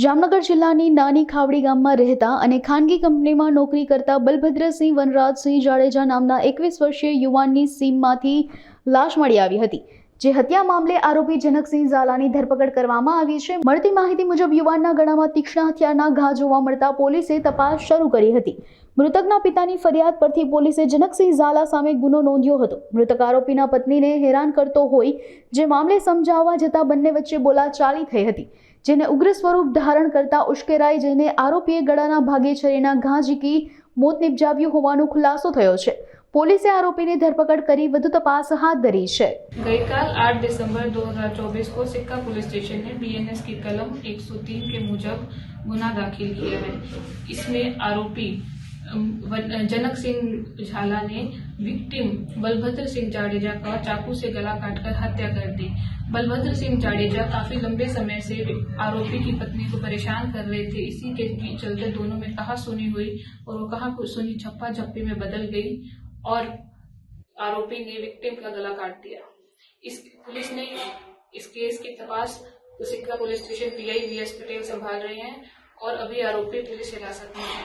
જામનગર જિલ્લાની નાની ખાવડી ગામમાં રહેતા અને ખાનગી કંપનીમાં નોકરી કરતા બલભદ્રસિંહ વનરાજસિંહ જાડેજા નામના 21 વર્ષીય યુવાનની સીમમાંથી લાશ મળી આવી હતી, જે હત્યા મામલે આરોપી જનકસિંહ ઝાલાની ધરપકડ કરવામાં આવી છે। મળતી માહિતી મુજબ યુવાનના ગળામાં તીક્ષ્ણ હથિયારના ઘા જોવા મળતા પોલીસે તપાસ શરૂ કરી હતી। મૃતકના પિતાની ફરિયાદ પરથી પોલીસે જનકસિંહ ઝાલા સામે ગુનો નોંધ્યો હતો। મૃતક આરોપીના પત્નીને હેરાન કરતો હોય જે મામલે સમજાવવા જતા બંને વચ્ચે બોલાચાલી થઈ હતી, જેને ઉગ્ર સ્વરૂપ ધારણ કરતા ઉશ્કેરાઈ જઈને આરોપીએ ગળાના ભાગે છરીના ઘા ઝીકી મોત નિપજાવ્યું હોવાનો ખુલાસો થયો છે। પોલીસે આરોપીની ધરપકડ કરી વધુ તપાસ हाथ धरी है। गईकाल 8 दिसंबर 2024 को सिक्का पुलिस स्टेशन ने बीएनएस की कलम 103 के मुजब गुना दाखिल किया है। इसमें आरोपी जनक सिंह झाला ने विक्टिम बलभद्र सिंह जाडेजा का चाकू से गला काटकर हत्या कर दी। बलभद्र सिंह जाडेजा काफी लंबे समय से आरोपी की पत्नी को परेशान कर रहे थे। इसी के चलते दोनों में कहा सुनी हुई और वो कहा सुनी झप्पा झप्पी में बदल गई और आरोपी ने विक्टिम का गला काट दिया। पुलिस ने इस केस की तपास Sikka police station PI VS Patel संभाल रहे हैं और अभी आरोपी पुलिस हिरासत में है।